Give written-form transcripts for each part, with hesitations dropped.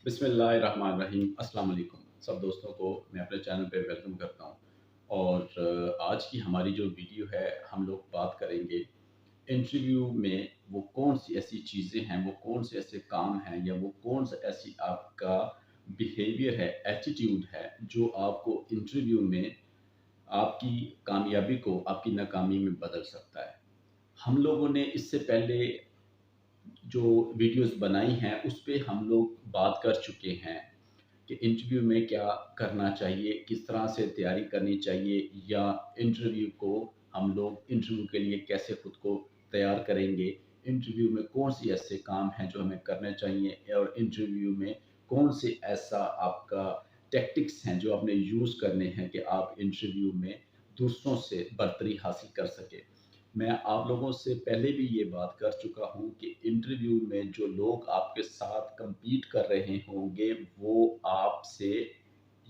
बिस्मिल्लाहिर्रहमानिर्रहीम। अस्सलाम वालेकुम सब दोस्तों को मैं अपने चैनल पे वेलकम करता हूँ। और आज की हमारी जो वीडियो है, हम लोग बात करेंगे इंटरव्यू में वो कौन सी ऐसी चीज़ें हैं, वो कौन से ऐसे काम हैं, या वो कौन सा ऐसी आपका बिहेवियर है, एटीट्यूड है, जो आपको इंटरव्यू में आपकी कामयाबी को आपकी नाकामी में बदल सकता है। हम लोगों ने इससे पहले जो वीडियोस बनाई हैं उस पे हम लोग बात कर चुके हैं कि इंटरव्यू में क्या करना चाहिए, किस तरह से तैयारी करनी चाहिए, या इंटरव्यू को हम लोग इंटरव्यू के लिए कैसे खुद को तैयार करेंगे, इंटरव्यू में कौन सी ऐसे काम हैं जो हमें करने चाहिए, और इंटरव्यू में कौन से ऐसा आपका टैक्टिक्स हैं जो आपने यूज़ करने हैं कि आप इंटरव्यू में दूसरों से बरतरी हासिल कर सके। मैं आप लोगों से पहले भी ये बात कर चुका हूँ कि इंटरव्यू में जो लोग आपके साथ compete कर रहे होंगे, वो आपसे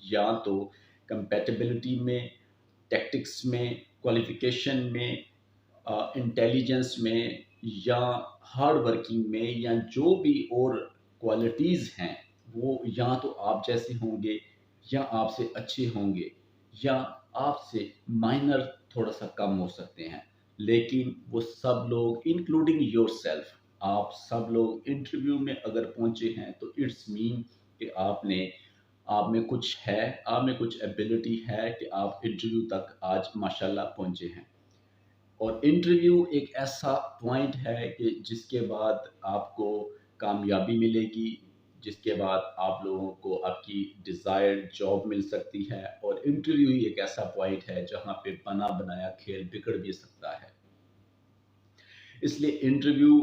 या तो कंपैटिबिलिटी में, टैक्टिक्स में, क्वालिफ़िकेशन में, इंटेलिजेंस में, या हार्ड वर्किंग में, या जो भी और क्वालिटीज़ हैं, वो या तो आप जैसे होंगे, या आपसे अच्छे होंगे, या आपसे माइनर थोड़ा-सा कम हो सकते हैं। लेकिन वो सब लोग इंक्लूडिंग योरसेल्फ, आप सब लोग इंटरव्यू में अगर पहुँचे हैं तो इट्स मीन कि आप में कुछ है, आप में कुछ एबिलिटी है कि आप इंटरव्यू तक आज माशाल्लाह पहुँचे हैं। और इंटरव्यू एक ऐसा पॉइंट है कि जिसके बाद आपको कामयाबी मिलेगी, जिसके बाद आप लोगों को आपकी डिज़ायर्ड जॉब मिल सकती है, और इंटरव्यू ही एक ऐसा पॉइंट है जहाँ पे बना बनाया खेल बिगड़ भी सकता है। इसलिए इंटरव्यू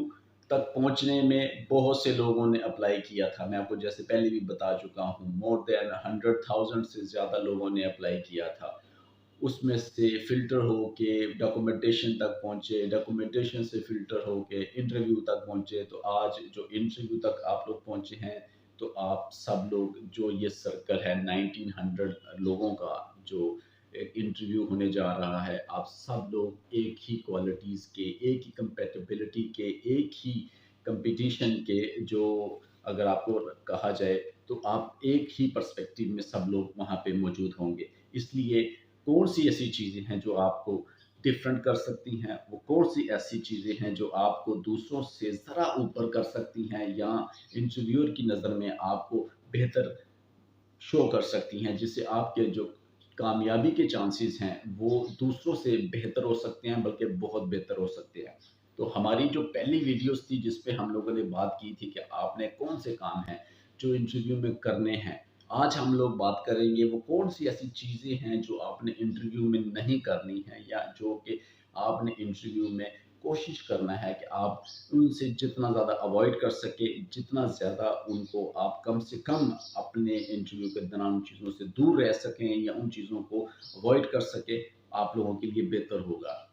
तक पहुँचने में बहुत से लोगों ने अप्लाई किया था। मैं आपको जैसे पहले भी बता चुका हूँ, मोर देन 100,000 से ज़्यादा लोगों ने अप्लाई किया था। उसमें से फ़िल्टर होके डॉक्यूमेंटेशन तक पहुँचे, डॉक्यूमेंटेशन से फ़िल्टर होके इंटरव्यू तक पहुँचे। तो आज जो इंटरव्यू तक आप लोग पहुँचे हैं, तो आप सब लोग जो ये सर्कल है 1900 लोगों का जो इंटरव्यू होने जा रहा है, आप सब लोग एक ही क्वालिटीज़ के, एक ही कंपैटिबिलिटी के, एक ही कंपटीशन के, जो अगर आपको कहा जाए तो आप एक ही पर्सपेक्टिव में सब लोग वहाँ पे मौजूद होंगे। इसलिए कौन-सी ऐसी चीज़ें हैं जो आपको डिफरेंट कर सकती हैं, वो कौन-सी ऐसी चीज़ें हैं जो आपको दूसरों से ज़रा ऊपर कर सकती हैं, या इंटरव्यूअर की नज़र में आपको बेहतर शो कर सकती हैं, जिससे आपके जो कामयाबी के चांसेस हैं, वो दूसरों से बेहतर हो सकते हैं, बल्कि बहुत बेहतर हो सकते हैं। तो हमारी जो पहली वीडियोज़ थी, जिस पे हम लोगों ने बात की थी कि आपने कौन से काम हैं, जो इंटरव्यू में करने हैं। आज हम लोग बात करेंगे वो कौन-सी ऐसी चीज़ें हैं, जो आपने इंटरव्यू में नहीं करनी है, या जो कि आपने इंटरव्यू में कोशिश करना है कि आप उनसे जितना ज़्यादा अवॉइड कर सके, जितना ज़्यादा उनको आप कम से कम अपने इंटरव्यू के दौरान उन चीज़ों से दूर रह सकें, या उन चीज़ों को अवॉइड कर सकें, आप लोगों के लिए बेहतर होगा।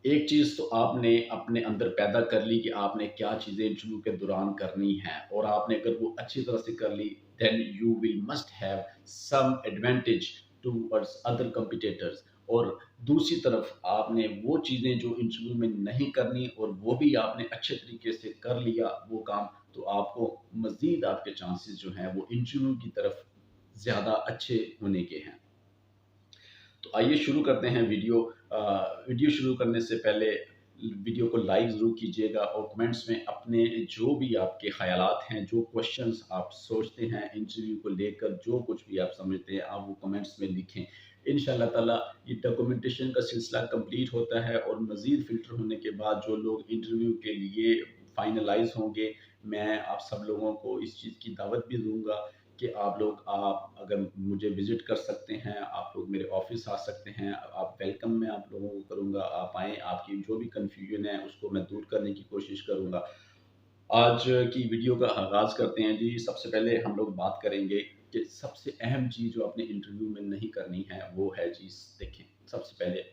एक चीज़ तो आपने अपने अंदर पैदा कर ली कि आपने क्या चीज़ें इंटरव्यू के दौरान करनी हैं, और आपने अगर वो अच्छी तरह से कर ली, then you will must have some advantage towards other competitors. और दूसरी तरफ आपने वो चीज़ें जो इंटरव्यू में नहीं करनी, और वो भी आपने अच्छे तरीके से कर लिया वो काम, तो आपको मज़ीद आपके चांसेस जो हैं वो इंटरव्यू की तरफ ज़्यादा अच्छे होने के हैं। तो आइए शुरू करते हैं वीडियो। वीडियो शुरू करने से पहले वीडियो को लाइक ज़रूर कीजिएगा, और कमेंट्स में अपने जो भी आपके ख़यालात हैं, जो क्वेश्चंस आप सोचते हैं इंटरव्यू को लेकर, जो कुछ भी आप समझते हैं, आप वो कमेंट्स में लिखें। इंशाअल्लाह ताला ये डॉक्यूमेंटेशन का सिलसिला कंप्लीट होता है, और मज़ीद फ़िल्टर होने के बाद जो लोग इंटरव्यू के लिए फाइनलाइज़ होंगे, मैं आप सब लोगों को इस चीज़ की दावत भी दूँगा कि आप अगर मुझे विज़िट कर सकते हैं, आप लोग मेरे ऑफ़िस आ सकते हैं, आप वेलकम मैं आप लोगों को करूँगा, आप आएँ, आपकी जो भी कन्फ्यूज़न है उसको मैं दूर करने की कोशिश करूँगा। आज की वीडियो का आगाज़ करते हैं जी। सबसे पहले हम लोग बात करेंगे कि सबसे अहम चीज़ जो आपने इंटरव्यू में नहीं करनी है, वो है जी, देखें, सबसे पहले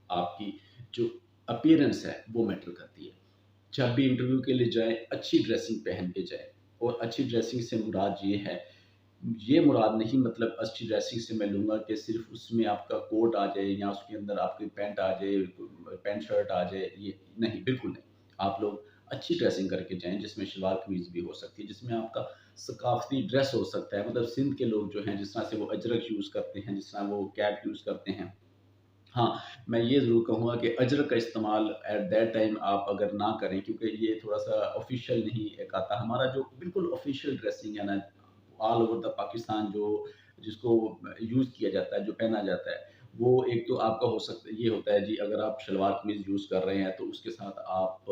आपकी जो अपीयरेंस है वो मैटर करती है। जब भी इंटरव्यू के लिए जाएँ, अच्छी ड्रेसिंग पहन के जाएँ, और अच्छी ड्रेसिंग से मुराद ये मुराद नहीं, मतलब अच्छी ड्रेसिंग से मैं लूँगा कि सिर्फ़ उसमें आपका कोट आ जाए, या उसके अंदर आपकी पैंट आ जाए, पैंट शर्ट आ जाए, ये नहीं, बिल्कुल नहीं। आप लोग अच्छी ड्रेसिंग करके जाएँ, जिसमें शलवार कमीज़ भी हो सकती है, जिसमें आपका सकाफ़ती ड्रेस हो सकता है। मतलब सिंध के लोग जो हैं, जिस तरह से वो अजरक यूज़ करते हैं, जिस तरह वो कैप यूज़ करते हैं। हाँ, मैं ये ज़रूर कहूँगा कि अजरक का इस्तेमाल एट दैट टाइम आप अगर ना करें, क्योंकि ये थोड़ा-सा ऑफ़िशियल नहीं एक आता। हमारा जो बिल्कुल ऑफ़िशियल ड्रेसिंग है ना, ऑल ओवर द पाकिस्तान जो जिसको यूज़ किया जाता है, जो पहना जाता है, वो एक तो आपका हो सकता है ये होता है जी, अगर आप शलवार कमीज़ यूज़ कर रहे हैं, तो उसके साथ आप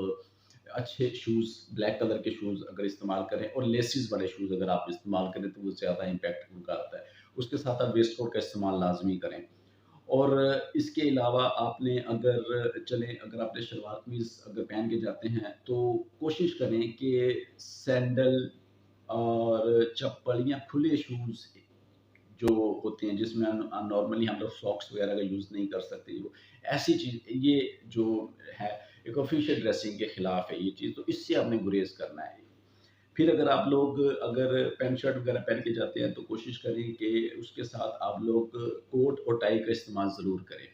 अच्छे शूज़, ब्लैक कलर के शूज़ अगर इस्तेमाल करें और लेसिस वाले शूज़ अगर आप इस्तेमाल करें, तो वो ज़्यादा इम्पैक्ट उनका आता है। उसके साथ आप वेस्ट कोट का इस्तेमाल लाज़मी करें। और इसके अलावा आपने अगर आपने शलवार कमीज़ अगर पहन के जाते हैं, तो कोशिश करें कि सैंडल और चप्पल या खुले शूज़ जो होते हैं, जिसमें नॉर्मली हम लोग सॉक्स वगैरह का यूज़ नहीं कर सकते, जो ऐसी चीज़ ये जो है, एक ऑफिशियल ड्रेसिंग के खिलाफ है ये चीज़, तो इससे आपने गुरेज करना है। फिर अगर पैंट शर्ट वगैरह पहन के जाते हैं, तो कोशिश करें कि उसके साथ आप लोग कोट और टाई का इस्तेमाल ज़रूर करें।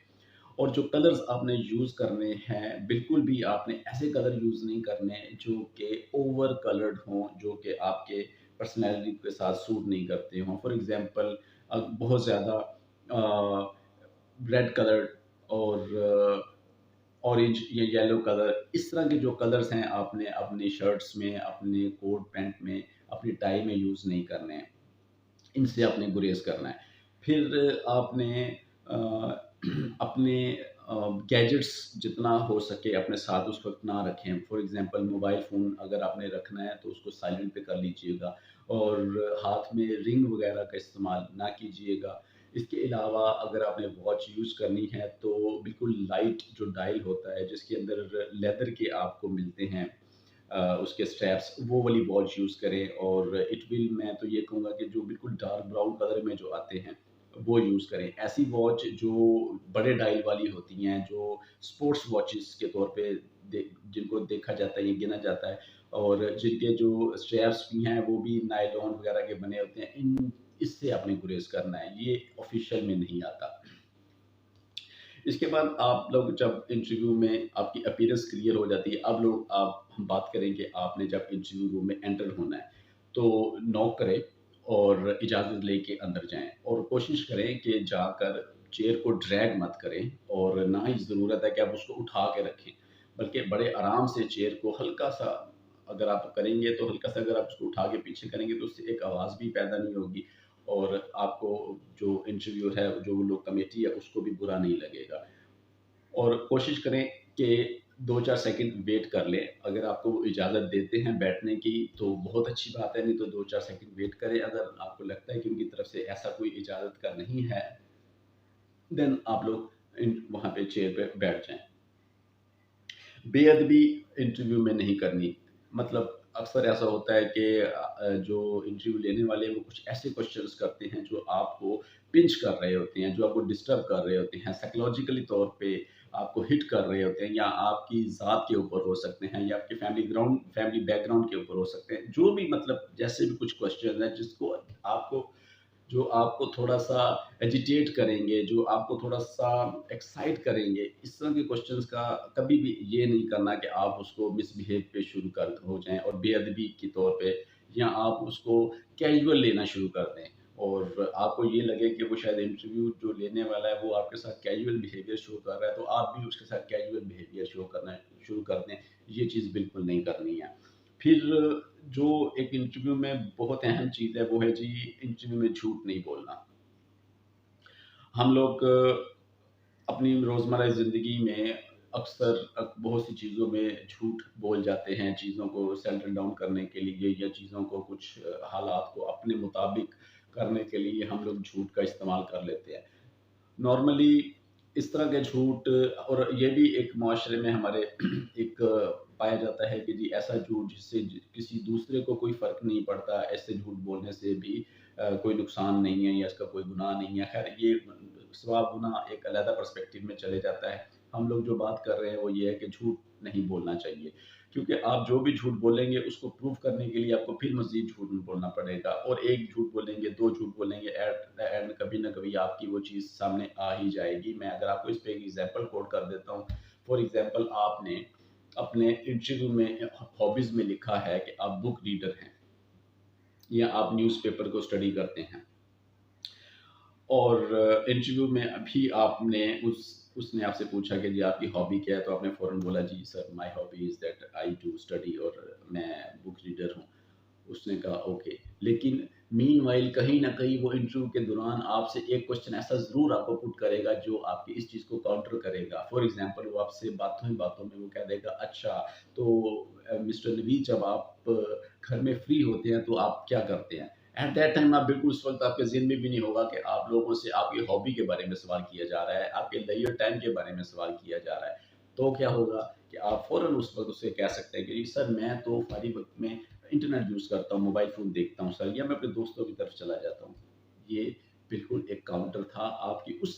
और जो कलर्स आपने यूज़ करने हैं, बिल्कुल भी आपने ऐसे कलर यूज़ नहीं करने जो कि ओवर कलर्ड हों, जो कि आपके पर्सनैलिटी के साथ सूट नहीं करते हों। फॉर एग्ज़ाम्पल बहुत ज़्यादा रेड कलर और ऑरेंज या येलो कलर, इस तरह के जो कलर्स हैं, आपने अपनी शर्ट्स में, अपने कोट पैंट में, अपनी टाई में यूज़ नहीं करने हैं। इनसे आपने गुरेज करना है। फिर आपने अ, अपने गैजेट्स जितना हो सके अपने साथ उस वक़्त ना रखें। फॉर एग्ज़ाम्पल मोबाइल फ़ोन अगर आपने रखना है, तो उसको साइलेंट पे कर लीजिएगा और हाथ में रिंग वग़ैरह का इस्तेमाल ना कीजिएगा। इसके अलावा अगर आपने वॉच यूज़ करनी है, तो बिल्कुल लाइट जो डायल होता है, जिसके अंदर लेदर के आपको मिलते हैं उसके स्ट्रैप्स, वो वाली वॉच यूज़ करें। और इट विल मैं तो ये कहूँगा कि जो बिल्कुल डार्क ब्राउन कलर में जो आते हैं, वो यूज़ करें। ऐसी वॉच जो बड़े डायल वाली होती हैं, जो स्पोर्ट्स वॉचेस के तौर पे जिनको देखा जाता है, ये गिना जाता है, और जिनके जो स्ट्रैप्स भी हैं, वो भी नायलॉन वगैरह के बने होते हैं। इन इससे आपने गुरेज़ करना है, ये ऑफ़िशियल में नहीं आता। इसके बाद आप लोग जब इंटरव्यू में आपकी अपीयरेंस क्लियर हो जाती है, अब लोग आप हम बात करें कि आपने जब इंटरव्यू रूम में एंटर होना है, तो नॉक करें और इजाज़त लेके अंदर जाएँ और कोशिश करें कि जाकर चेयर को ड्रैग मत करें, और ना ही ज़रूरत है कि आप उसको उठा के रखें, बल्कि बड़े आराम से चेयर को हल्का-सा अगर आप करेंगे, तो हल्का-सा अगर आप उसको उठा के पीछे करेंगे, तो उससे एक आवाज़ भी पैदा नहीं होगी और आपको जो इंटरव्यू है, जो लोग कमेटी है, उसको भी बुरा नहीं लगेगा। और कोशिश करें कि 2-4 सेकंड वेट कर लें। अगर आपको वो इजाज़त देते हैं बैठने की, तो बहुत अच्छी बात है, नहीं तो 2-4 सेकंड वेट करें। अगर आपको लगता है कि उनकी तरफ से ऐसा कोई इजाज़त का नहीं है, देन आप लोग वहाँ पे चेयर पे बैठ जाएँ। बेअदबी इंटरव्यू में नहीं करनी। मतलब अक्सर ऐसा होता है कि जो इंटरव्यू लेने वाले हैं, वो कुछ ऐसे क्वेश्चंस करते हैं जो आपको पिंच कर रहे होते हैं, जो आपको डिस्टर्ब कर रहे होते हैं, साइकोलॉजिकली तौर पे आपको हिट कर रहे होते हैं, या आपकी ज़ात के ऊपर हो सकते हैं, या आपके फैमिली बैकग्राउंड के ऊपर हो सकते हैं। जो भी मतलब जैसे भी कुछ क्वेश्चन हैं, आपको जो आपको थोड़ा-सा एजिटेट करेंगे, जो आपको थोड़ा-सा एक्साइट करेंगे, इस तरह के क्वेश्चंस का कभी भी ये नहीं करना कि आप उसको मिसबिहेव पे शुरू कर हो जाएँ और बेअदबी के तौर पे, या आप उसको कैजुअल लेना शुरू कर दें और आपको ये लगे कि वो शायद इंटरव्यू जो लेने वाला है, वो आपके साथ कैजुअल बिहेवियर शो कर रहा है, तो आप भी उसके साथ कैजुअल बिहेवियर शो करना शुरू कर दें। ये चीज़ बिल्कुल नहीं करनी है। फिर जो एक इंटरव्यू में बहुत अहम चीज़ है, वो है जी इंटरव्यू में झूठ नहीं बोलना। हम लोग अपनी रोज़मर्रा ज़िंदगी में अक्सर बहुत सी चीज़ों में झूठ बोल जाते हैं, चीज़ों को सेटल डाउन करने के लिए, या चीज़ों को कुछ हालात को अपने मुताबिक करने के लिए हम लोग झूठ का इस्तेमाल कर लेते हैं। नॉर्मली इस तरह के झूठ, और ये भी एक माशरे में हमारे एक पाया जाता है कि जी ऐसा झूठ जिससे किसी दूसरे को कोई फ़र्क नहीं पड़ता, ऐसे झूठ बोलने से भी कोई नुकसान नहीं है या इसका कोई गुनाह नहीं है। खैर ये सवाब गुनाह एक अलहदा पर्सपेक्टिव में चले जाता है। हम लोग जो बात कर रहे हैं वो ये है कि झूठ नहीं बोलना चाहिए, क्योंकि आप जो भी झूठ बोलेंगे उसको प्रूव करने के लिए आपको फिर मज़ीद झूठ बोलना पड़ेगा, और 1 झूठ बोलेंगे, 2 झूठ बोलेंगे, एट द एंड कभी न कभी आपकी वो चीज़ सामने आ ही जाएगी। मैं अगर आपको इस पे एक एग्ज़ाम्पल कोट कर देता हूँ। फॉर एग्ज़ाम्पल आपने अपने इंटरव्यू में हॉबीज़ में लिखा है कि आप बुक रीडर हैं या आप न्यूज़पेपर को स्टडी करते हैं, और इंटरव्यू में अभी आपने उसने आपसे पूछा कि जी आपकी हॉबी क्या है, तो आपने फ़ौरन बोला जी sir my hobby is that I do study और मैं बुक रीडर हूँ। उसने कहा ओके, लेकिन मीनवाइल कहीं न कहीं वो इंटरव्यू के दौरान आपसे एक क्वेश्चन ऐसा ज़रूर आपको पुट करेगा जो आपकी इस चीज़ को काउंटर करेगा। फॉर एग्ज़ाम्पल वो आपसे बातों ही बातों में वो कह देगा अच्छा तो मिस्टर नवीद जब आप घर में फ्री होते हैं तो आप क्या करते हैं? एट दैट टाइम आप बिल्कुल उस वक़्त आपके ज़हन में भी नहीं होगा कि आप लोगों से आपकी हॉबी के बारे में सवाल किया जा रहा है, आपके लेज़र टाइम के बारे में सवाल किया जा रहा है। तो क्या होगा कि आप फ़ौरन उस वक़्त उससे कह सकते हैं कि जी सर मैं तो फारिग वक़्त में इंटरनेट यूज़ करता हूँ, मोबाइल फ़ोन देखता हूँ सर, या मैं अपने दोस्तों की तरफ चला जाता हूँ। ये बिल्कुल एक काउंटर था आपकी उस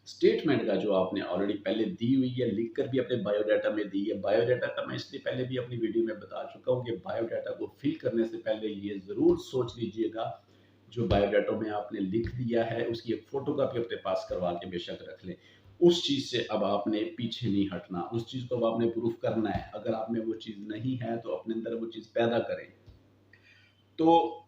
स्टेटमेंट का जो आपने ऑलरेडी पहले दी हुई है, लिख कर भी अपने बायोडाटा में दी है। बायोडाटा का मैं इसलिए पहले भी अपनी वीडियो में बता चुका हूँ कि बायोडाटा को फिल करने से पहले ये ज़रूर सोच लीजिएगा, जो बायोडाटा में आपने लिख दिया है, उसकी एक फ़ोटोकॉपी अपने पास करवा के बेशक रख लें। उस चीज़ से अब आपने पीछे नहीं हटना, उस चीज़ को अब आपने प्रूफ़ करना है। अगर आप में वो चीज़ नहीं है, तो अपने अंदर वो चीज़ पैदा करें। तो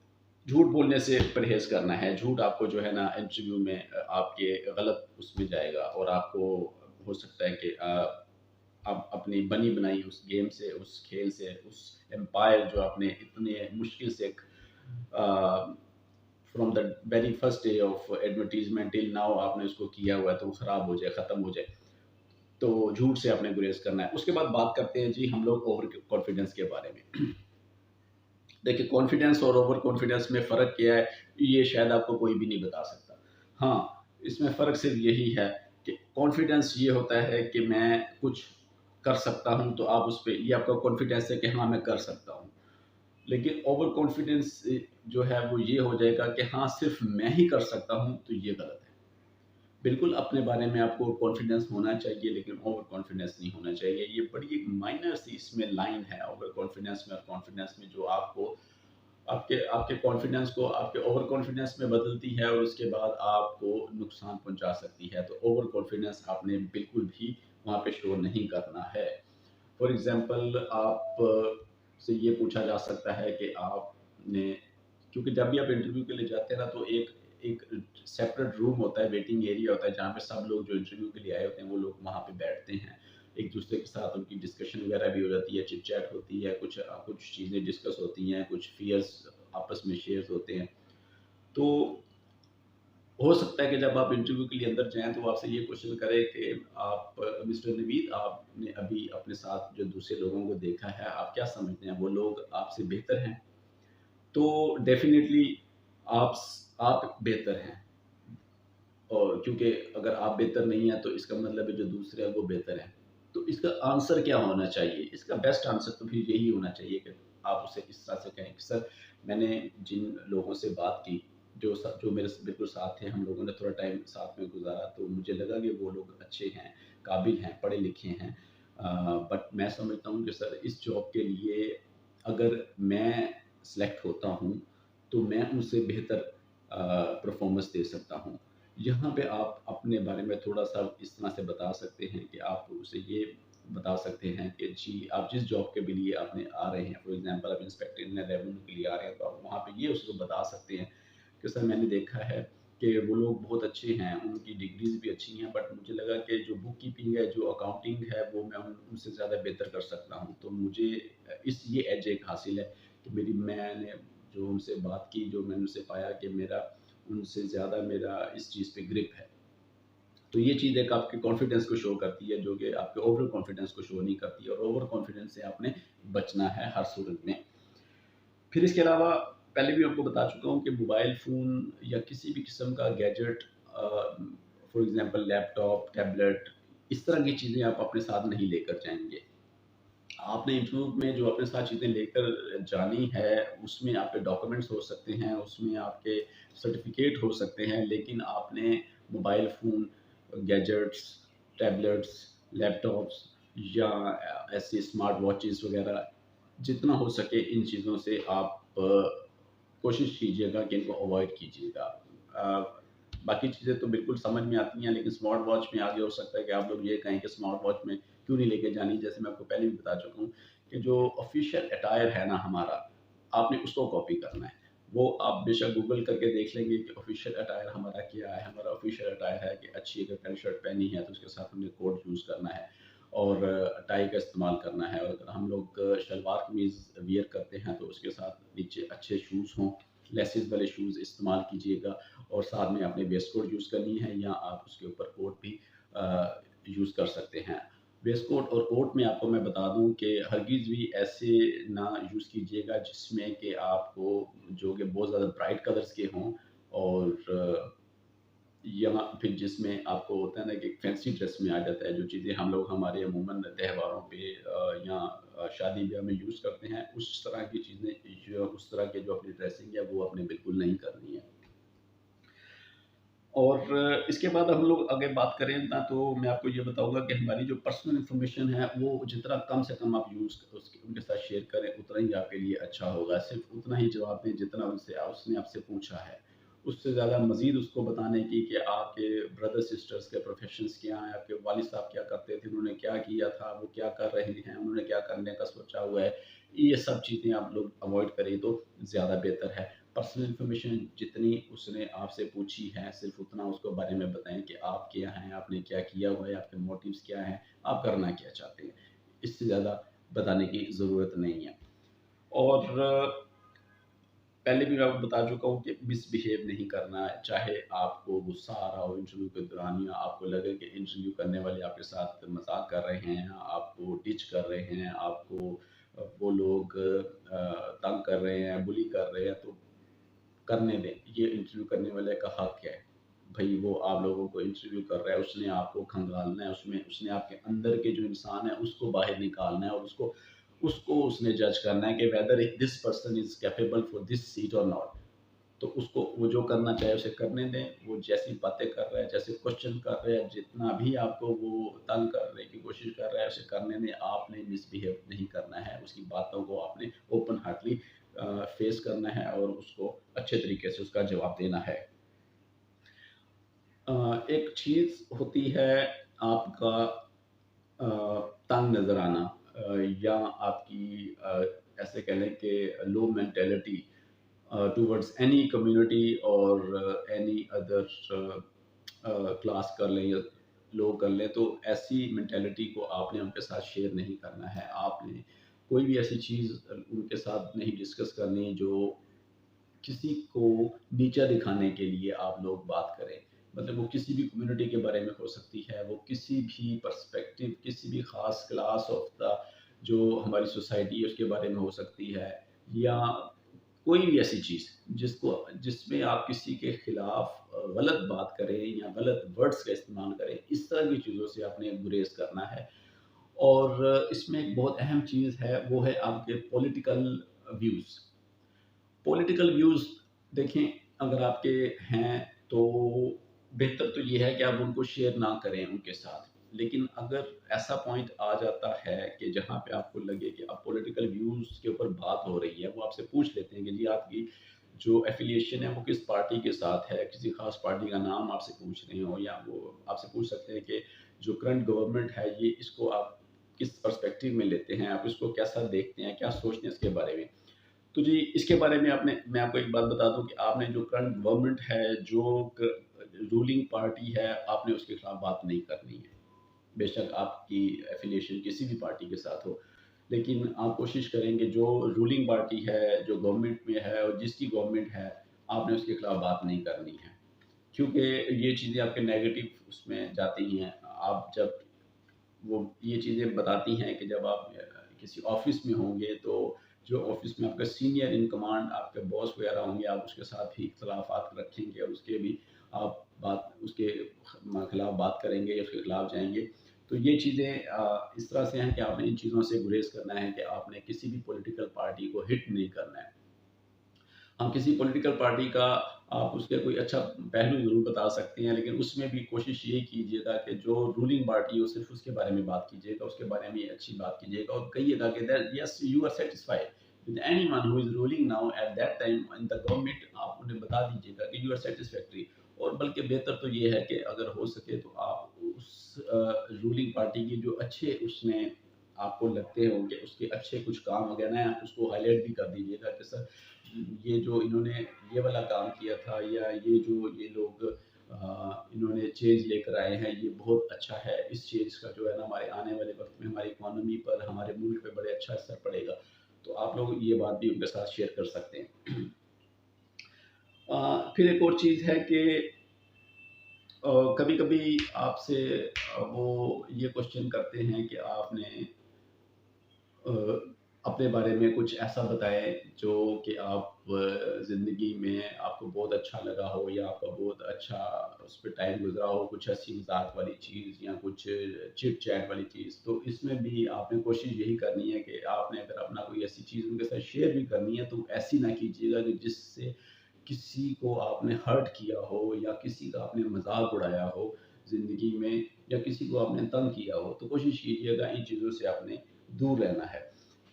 झूठ बोलने से परहेज़ करना है। झूठ आपको जो है ना इंटरव्यू में आपके गलत उसमें जाएगा और आपको हो सकता है कि आप अपनी बनी-बनाई उस गेम से, उस खेल से, उस एम्पायर जो आपने इतने मुश्किल से uh, from the very first day of advertisement till now आपने उसको किया हुआ है, तो वो खराब हो जाए, खत्म हो जाए। तो झूठ से आपने गुरेज़ करना है। उसके बाद बात करते हैं जी हम लोग ओवर कॉन्फिडेंस के बारे में। देखिए कॉन्फिडेंस और ओवर कॉन्फिडेंस में फ़र्क क्या है, ये शायद आपको कोई भी नहीं बता सकता। हाँ, इसमें फ़र्क सिर्फ़ यही है कि कॉन्फिडेंस ये होता है कि मैं कुछ कर सकता हूँ, तो आप उस पे ये आपका कॉन्फिडेंस है कि हाँ, मैं कर सकता हूँ। लेकिन ओवर कॉन्फिडेंस जो है वो ये हो जाएगा कि हाँ, सिर्फ़ मैं ही कर सकता हूँ, तो ये गलत है। बिल्कुल अपने बारे में आपको कॉन्फिडेंस होना चाहिए, लेकिन ओवर कॉन्फिडेंस नहीं होना चाहिए। ये बड़ी एक माइनर सी इसमें लाइन है ओवर कॉन्फिडेंस में और कॉन्फिडेंस में, जो आपको आपके आपके कॉन्फिडेंस को आपके ओवर कॉन्फिडेंस में बदलती है और उसके बाद आपको नुकसान पहुंचा सकती है। तो ओवर कॉन्फिडेंस आपने बिल्कुल भी वहाँ पे शो नहीं करना है। फॉर एग्जांपल आप से ये पूछा जा सकता है कि आपने, क्योंकि जब भी आप इंटरव्यू के लिए जाते हैं ना, तो एक एक सेपरेट रूम होता है, वेटिंग एरिया होता है, जहाँ पे सब लोग जो इंटरव्यू के लिए आए होते हैं वो लोग वहाँ पे बैठते हैं। एक दूसरे के साथ उनकी डिस्कशन वगैरह भी हो जाती है, चिट चैट होती है, कुछ चीज़ें डिस्कस होती हैं, कुछ फियर्स आपस में शेयर होते हैं। तो हो सकता है कि जब आप इंटरव्यू के लिए अंदर जाएँ, तो वो आपसे ये क्वेश्चन करे कि आप मिस्टर नवीद, आपने अभी अपने साथ जो दूसरे लोगों को देखा है, आप क्या समझते हैं वो लोग आपसे बेहतर हैं? तो डेफ़िनिटली आप बेहतर हैं, और क्योंकि अगर आप बेहतर नहीं हैं, तो इसका मतलब है जो दूसरे हैं वो बेहतर हैं। तो इसका आंसर क्या होना चाहिए? इसका बेस्ट आंसर तो फिर यही होना चाहिए कि आप उसे इस तरह से कहें कि सर मैंने जिन लोगों से बात की, जो मेरे स बिल्कुल साथ थे, हम लोगों ने थोड़ा टाइम साथ में गुज़ारा, तो मुझे लगा कि वो लोग अच्छे हैं, काबिल हैं, पढ़े-लिखे हैं। बट मैं समझता हूँ कि सर इस जॉब के लिए अगर मैं सेलेक्ट होता हूँ, तो मैं उनसे बेहतर परफ़ॉर्मेंस दे सकता हूँ। यहाँ पे आप अपने बारे में थोड़ा-सा इस तरह से बता सकते हैं कि आप उसे ये बता सकते हैं कि जी, आप जिस जॉब के भी लिए आपने आ रहे हैं, फॉर एग्ज़ाम्पल आप इंस्पेक्टर इन रेवेन्यू के लिए आ रहे हैं, तो आप वहाँ पे ये उसको बता सकते हैं कि सर मैंने देखा है कि वो लोग बहुत अच्छे हैं, उनकी डिग्रीज़ भी अच्छी हैं, बट मुझे लगा कि जो बुक कीपिंग है, जो अकाउंटिंग है, वो मैं उनसे ज़्यादा बेहतर कर सकता हूँ। तो मुझे इस ये एज एक हासिल है कि मैंने जो उनसे बात की, जो मैंने उनसे पाया कि मेरा उनसे ज़्यादा मेरा इस चीज़ पे ग्रिप है। तो ये चीज़ एक आपके कॉन्फिडेंस को शो करती है, जो कि आपके ओवर कॉन्फिडेंस को शो नहीं करती है, और ओवर कॉन्फिडेंस से आपने बचना है हर सूरत में। फिर इसके अलावा पहले भी आपको बता चुका हूँ कि मोबाइल फ़ोन या किसी भी किस्म का gadget, for example laptop, tablet, इस तरह की चीज़ें आप अपने साथ नहीं लेकर जाएँगे। आपने इंटरव्यू में जो अपने साथ चीज़ें लेकर जानी है, उसमें आपके डॉक्यूमेंट्स हो सकते हैं, उसमें आपके सर्टिफ़िकेट हो सकते हैं, लेकिन आपने mobile phone, gadgets, tablets, laptops या ऐसे स्मार्ट वॉचेस वग़ैरह, जितना हो सके इन चीज़ों से आप कोशिश कीजिएगा कि इनको अवॉइड कीजिएगा। बाकी चीज़ें तो बिल्कुल समझ में आती हैं, लेकिन स्मार्ट वॉच में आगे हो सकता है कि आप लोग ये कहें कि स्मार्ट वॉच में क्यों नहीं लेके जानी। जैसे मैं आपको पहले भी बता चुका हूँ कि जो ऑफिशियल अटायर है ना हमारा, आपने उसको कॉपी करना है। वो आप बेशक गूगल करके देख लेंगे कि ऑफिशियल अटायर हमारा क्या है। हमारा ऑफिशियल अटायर है कि अच्छी अगर पैंट शर्ट पहनी है तो उसके साथ हमने कोट यूज़ करना है और टाई का इस्तेमाल करना है। और अगर हम लोग शलवार कमीज़ वियर करते हैं तो उसके साथ नीचे अच्छे शूज़ हों, लेसिस वाले शूज़ इस्तेमाल कीजिएगा और साथ में आपने वेस्ट कोट यूज़ करनी है या आप उसके ऊपर कोट भी यूज़ कर सकते हैं। वेस्ट कोट और कोट में आपको मैं बता दूं कि हरगिज़ भी ऐसे ना यूज़ कीजिएगा जिसमें कि आपको जो कि बहुत ज़्यादा ब्राइट कलर्स के हों और यहाँ फिर जिसमें आपको होता है ना कि फैंसी ड्रेस में आ जाता है जो चीज़ें हम लोग हमारे अमूमन त्योहारों पे या शादी ब्याह में यूज़ करते हैं, उस तरह की चीज़ें जो उस तरह के जो अपनी ड्रेसिंग है वो आपने बिल्कुल नहीं करनी है। और इसके बाद हम लोग अगर बात करें ना तो मैं आपको ये बताऊँगा कि हमारी जो पर्सनल इन्फॉर्मेशन है वो जितना कम से कम आप यूज़ उसके उनके साथ शेयर करें उतना ही आपके लिए अच्छा होगा। सिर्फ़ उतना ही जवाब दें जितना उसने आपसे पूछा है। उससे ज़्यादा मज़ीद उसको बताने की कि आपके ब्रदर सिस्टर्स के प्रोफ़ेशंस क्या हैं, आपके वालिद साहब क्या करते थे, उन्होंने क्या किया था, वो क्या कर रहे हैं, उन्होंने क्या करने का सोचा हुआ है। ये सब चीज़ें आप लोग अवॉइड करें तो ज़्यादा बेहतर है। पर्सनल इन्फॉर्मेशन जितनी उसने आपसे पूछी है सिर्फ उतना उसको बारे में बताएं कि आप क्या हैं, आपने क्या किया हुआ है, आपके मोटिव्स क्या हैं, आप करना क्या चाहते हैं। इससे ज़्यादा बताने की ज़रूरत नहीं है। और पहले भी मैं आपको बता चुका हूँ कि मिसबिहेव नहीं करना है। चाहे आपको गुस्सा आ रहा हो इंटरव्यू के दौरान या आपको लगे कि इंटरव्यू करने वाले आपके साथ मजाक कर रहे हैं, आपको डिच कर रहे हैं, आपको वो लोग तंग कर रहे हैं, बुली कर रहे हैं, तो करने दें। ये इंटरव्यू करने वाले का हक है। भई वो आप लोगों को इंटरव्यू कर रहा है, उसने आपको खंगालना है, उसमें उसने आपके अंदर के जो इंसान है उसको बाहर निकालना है और उसको उसको उसने जज करना है कि whether this person is capable for this seat और नॉट। तो उसको वो जो करना चाहे उसे करने दें। वो जैसी बातें कर रहा है, जैसे क्वेश्चन कर रहा है, जितना भी आपको वो तंग करने की कोशिश कर रहा है उसे करने दें। आपने मिसबिहेव नहीं करना है, उसकी बातों को आपने ओपन हार्टली फेस करना है और उसको अच्छे तरीके से उसका जवाब देना है। एक चीज़ होती है आपका अ, तंग नज़र आना या आपकी ऐसे कह लें कि लो मेंटालिटी टुवर्ड्स एनी कम्युनिटी और एनी अदर क्लास कर लें या लोग कर लें, तो ऐसी मेंटालिटी को आपने उनके साथ शेयर नहीं करना है। आपने कोई भी ऐसी चीज़ उनके साथ नहीं डिस्कस करनी जो किसी को नीचा दिखाने के लिए आप लोग बात करें। मतलब वो किसी भी कम्युनिटी के बारे में हो सकती है, वो किसी भी पर्सपेक्टिव, किसी भी ख़ास क्लास ऑफ द जो हमारी सोसाइटी है उसके बारे में हो सकती है या कोई भी ऐसी चीज़ जिसको जिसमें आप किसी के खिलाफ गलत बात करें या गलत वर्ड्स का इस्तेमाल करें, इस तरह की चीज़ों से आपने गुरेज़ करना है। और इसमें एक बहुत अहम चीज़ है, वो है आपके पॉलिटिकल व्यूज़। पॉलिटिकल व्यूज़ देखें, अगर आपके हैं तो बेहतर तो ये है कि आप उनको शेयर ना करें उनके साथ। लेकिन अगर ऐसा पॉइंट आ जाता है कि जहाँ पे आपको लगे कि अब पॉलिटिकल व्यूज़ के ऊपर बात हो रही है, वो आपसे पूछ लेते हैं कि जी आपकी जो एफ़िलिएशन है वो किस पार्टी के साथ है, किसी ख़ास पार्टी का नाम आपसे पूछ रहे हो या वो आपसे पूछ सकते हैं कि जो करंट गवर्नमेंट है ये इसको आप किस पर्सपेक्टिव में लेते हैं, आप इसको कैसा देखते हैं, क्या सोचते हैं इसके बारे में। तो जी इसके बारे में आपने मैं आपको एक बात बता दूं कि आपने जो करंट गवर्नमेंट है, जो रूलिंग पार्टी है, आपने उसके खिलाफ बात नहीं करनी है। बेशक आपकी एफिलिएशन किसी भी पार्टी के साथ हो, लेकिन आप कोशिश करेंगे जो रूलिंग पार्टी है, जो गवर्नमेंट में है और जिसकी गवर्नमेंट है, आपने उसके खिलाफ बात नहीं करनी है। क्योंकि ये चीज़ें आपके नेगेटिव उसमें जाती ही हैं। आप जब वो ये चीज़ें बताती हैं कि जब आप किसी ऑफिस में होंगे तो जो ऑफिस में आपका सीनियर इन कमांड आपके बॉस वगैरह होंगे, आप उसके साथ भी इख्तलाफात रखेंगे और उसके भी आप बात उसके खिलाफ बात करेंगे या उसके खिलाफ जाएंगे। तो ये चीज़ें इस तरह से हैं कि आपने इन चीज़ों से गुरेज करना है कि आपने किसी भी पॉलिटिकल पार्टी को हिट नहीं करना है। हम किसी पॉलिटिकल पार्टी का आप उसके कोई अच्छा पहलू ज़रूर बता सकते हैं, लेकिन उसमें भी कोशिश ये कीजिएगा कि जो रूलिंग पार्टी हो सिर्फ उसके बारे में बात कीजिएगा, उसके बारे में अच्छी बात कीजिएगा और कहिएगा कि that yes you are satisfied with anyone who is ruling now at that time in the government. आप उन्हें बता दीजिएगा कि यू आर सेटिस्फैक्टरी। और बल्कि बेहतर तो ये है कि अगर हो सके तो आप उस रूलिंग पार्टी के जो अच्छे उसने आपको लगते होंगे, उसके अच्छे कुछ काम वगैरह हैं, आप उसको हाइलाइट भी कर दीजिएगा कि सर ये जो इन्होंने ये वाला काम किया था, या ये जो ये लोग इन्होंने चेंज लेकर आए हैं, ये बहुत अच्छा है। इस चेंज का जो है ना हमारे आने वाले वक्त में हमारी इकोनॉमी पर, हमारे मुल्क पे बड़े अच्छा असर पड़ेगा। तो आप लोग ये बात भी उनके साथ शेयर कर सकते हैं। फिर एक और चीज़ है कि कभी-कभी आपसे वो ये क्वेश्चन करते हैं कि आपने अ, अपने बारे में कुछ ऐसा बताएँ जो कि आप ज़िंदगी में आपको बहुत अच्छा लगा हो, या आपका बहुत अच्छा उस पे टाइम गुज़रा हो, कुछ हँसी-मज़ाक वाली चीज़ या कुछ चिट-चैट वाली चीज़। तो इसमें भी आपने कोशिश यही करनी है कि आपने अगर अपना कोई ऐसी चीज़ उनके साथ शेयर भी करनी है, तो ऐसी ना कीजिएगा कि जिससे किसी को आपने हर्ट किया हो, या किसी का आपने मज़ाक उड़ाया हो ज़िंदगी में, या किसी को आपने तंग किया हो। तो कोशिश कीजिएगा इन चीज़ों से आपने दूर रहना है।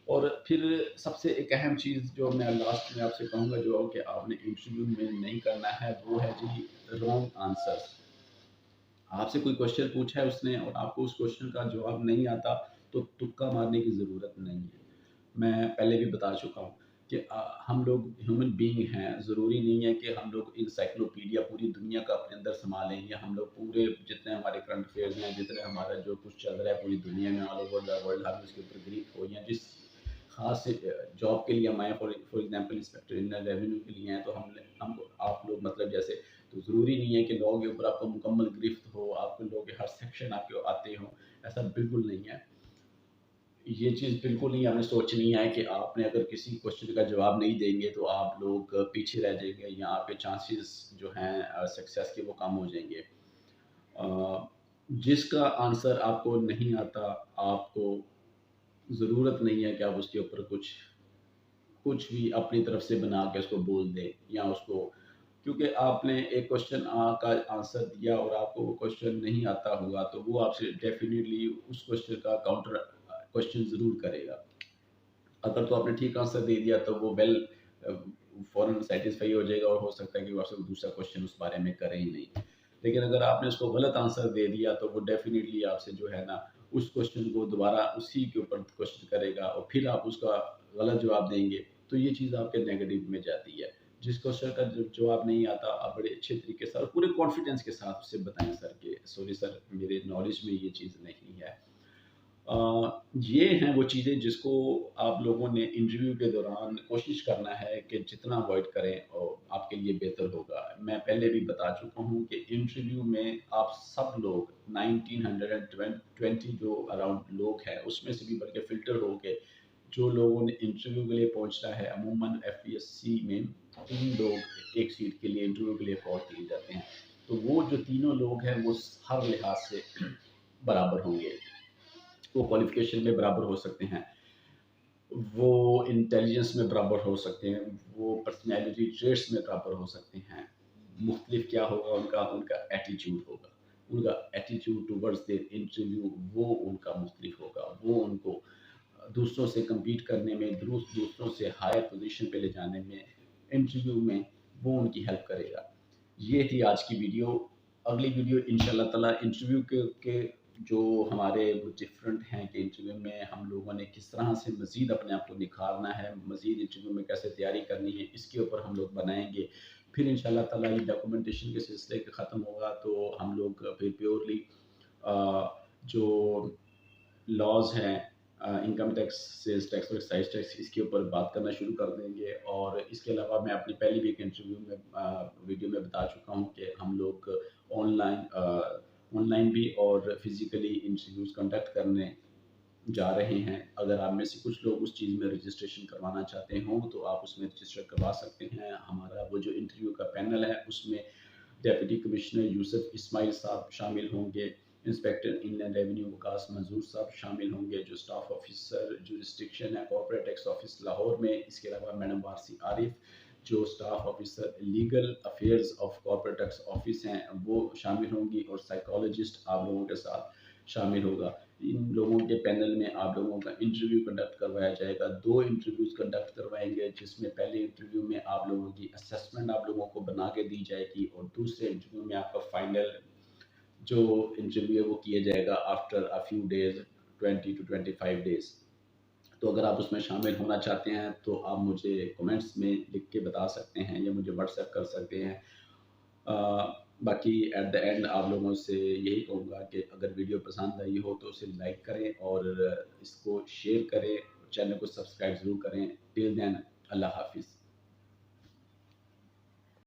और फिर सबसे एक अहम चीज़ जो मैं लास्ट में आपसे कहूँगा, जो कि आपने इंटरव्यू में नहीं करना है, वो है जी रॉन्ग आंसर्स। आपसे कोई क्वेश्चन पूछा है उसने और आपको उस क्वेश्चन का जवाब नहीं आता, तो तुक्का मारने की ज़रूरत नहीं है। मैं पहले भी बता चुका हूँ कि हम लोग ह्यूमन बीइंग हैं, ज़रूरी नहीं है कि हम लोग एनसाइक्लोपीडिया पूरी दुनिया का अपने अंदर सँभाल लें, या हम लोग पूरे जितने हमारे करंट अफेयर्स हैं, जितने हमारा जो कुछ चल रहा है पूरी दुनिया में ऑल ओवर द वर्ल्ड, हम उसके ऊपर ग्रीक हो, या जिस ख़ास जॉब के लिए हम आए, for for example inspector inner revenue के लिए हैं, तो हम आप लोग मतलब जैसे, तो ज़रूरी नहीं है कि लॉ के ऊपर आपको मुकम्मल गिरफ्त हो, आपको लॉ के हर सेक्शन आपको आते हों, ऐसा बिल्कुल नहीं है। ये चीज़ बिल्कुल नहीं हमें सोचनी है कि आपने अगर किसी क्वेश्चन का जवाब नहीं देंगे तो आप लोग पीछे रह जाएँगे, या आपके चांसेस जो हैं सक्सेस के वो कम हो जाएँगे। अ, जिसका आंसर आपको नहीं आता, आपको ज़रूरत नहीं है कि आप उसके ऊपर कुछ कुछ भी अपनी तरफ से बना के उसको बोल दें, या उसको, क्योंकि आपने एक क्वेश्चन का आंसर दिया और आपको वो क्वेश्चन नहीं आता होगा, तो वो आपसे डेफ़िनिटली उस क्वेश्चन का काउंटर क्वेश्चन ज़रूर करेगा। अगर तो आपने ठीक आंसर दे दिया तो वो अ, फ़ौरन सैटिस्फाई हो जाएगा, और हो सकता है कि वो आपसे दूसरा क्वेश्चन उस बारे में करे ही नहीं। लेकिन अगर आपने उसको गलत आंसर दे दिया, तो वो डेफ़िनिटली आपसे जो है ना, उस क्वेश्चन को दोबारा उसी के ऊपर क्वेश्चन करेगा, और फिर आप उसका गलत जवाब देंगे, तो ये चीज़ आपके नेगेटिव में जाती है। जिस क्वेश्चन का जवाब नहीं आता, आप बड़े अच्छे तरीके से और पूरे कॉन्फिडेंस के साथ उससे बताएँ सर कि सॉरी सर, मेरे नॉलेज में ये चीज़ नहीं है। ये हैं वो चीज़ें जिसको आप लोगों ने इंटरव्यू के दौरान कोशिश करना है कि जितना अवॉइड करें और आपके लिए बेहतर होगा। मैं पहले भी बता चुका हूँ कि इंटरव्यू में आप सब लोग 1920 जो अराउंड लोग हैं, उसमें से भी बढ़ के फ़िल्टर होके जो लोगों ने इंटरव्यू के लिए पहुँचना है, अमूमन एफपीएससी में 3 लोग एक सीट के लिए इंटरव्यू के लिए पहुँच दिए जाते हैं। तो वो जो तीनों लोग हैं, वो हर लिहाज से बराबर होंगे। वो क्वालिफ़िकेशन में बराबर हो सकते हैं, वो इंटेलिजेंस में बराबर हो सकते हैं, वो पर्सनैलिटी ट्रेट्स में बराबर हो सकते हैं। मुख्तलिफ क्या होगा उनका, उनका एटीट्यूड होगा। उनका एटीट्यूड टुवर्ड्स देयर इंटरव्यू, वो उनका मुख्तलिफ होगा। वो उनको दूसरों से कम्पीट करने में, दूसरों से हायर पोज़ीशन पे ले जाने में, इंटरव्यू में वो उनकी हेल्प करेगा। ये थी आज की वीडियो। अगली वीडियो इंशाल्लाह ताला इंटरव्यू के जो हमारे वो डिफरेंट हैं कि इंटरव्यू में हम लोगों ने किस तरह से मज़ीद अपने आप को निखारना है, मज़ीद इंटरव्यू में कैसे तैयारी करनी है, इसके ऊपर हम लोग बनाएँगे। फिर इंशाल्लाह ताला ये डॉक्यूमेंटेशन के सिलसिले के ख़त्म होगा, तो हम लोग फिर प्योरली जो लॉज़ हैं, इनकम टैक्स, सेल्स टैक्स और एक्साइज़ टैक्स, इसके ऊपर बात करना शुरू कर देंगे। और इसके अलावा मैं अपनी पहली भी एक इंटरव्यू में वीडियो में बता चुका हूँ कि हम लोग ऑनलाइन भी और फिज़िकली इंटरव्यूज़ कंडक्ट करने जा रहे हैं। अगर आप में से कुछ लोग उस चीज़ में रजिस्ट्रेशन करवाना चाहते हों, तो आप उसमें रजिस्टर करवा सकते हैं। हमारा वो जो इंटरव्यू का पैनल है, उसमें डेप्यूटी कमिश्नर यूसुफ इस्माइल साहब शामिल होंगे, इंस्पेक्टर इनलैंड रेवेन्यू वकास मंजूर साहब शामिल होंगे, जो स्टाफ ऑफिसर जुरिस्डिक्शन है कॉर्पोरेट टैक्स ऑफिस लाहौर में। इसके अलावा मैडम वारसी आरिफ, जो staff officer legal affairs of corporate tax office हैं, वो शामिल होंगी, और साइकोलॉजिस्ट आप लोगों के साथ शामिल होगा। इन लोगों के पैनल में आप लोगों का इंटरव्यू कंडक्ट करवाया जाएगा। 2 इंटरव्यूज़ कंडक्ट करवाएँगे, जिसमें पहले इंटरव्यू में आप लोगों की असेसमेंट आप लोगों को बना के दी जाएगी, और दूसरे इंटरव्यू में आपका फाइनल जो इंटरव्यू है वो किया जाएगा after a few days, 20 to 25 days. तो अगर आप उसमें शामिल होना चाहते हैं तो आप मुझे कमेंट्स में लिख के बता सकते हैं या मुझे व्हाट्सएप कर सकते हैं। बाकी एट द एंड आप लोगों से यही कहूँगा कि अगर वीडियो पसंद आई हो तो उसे लाइक करें और इसको शेयर करें, चैनल को सब्सक्राइब ज़रूर करें। टिल देन, अल्लाह हाफ़िज़।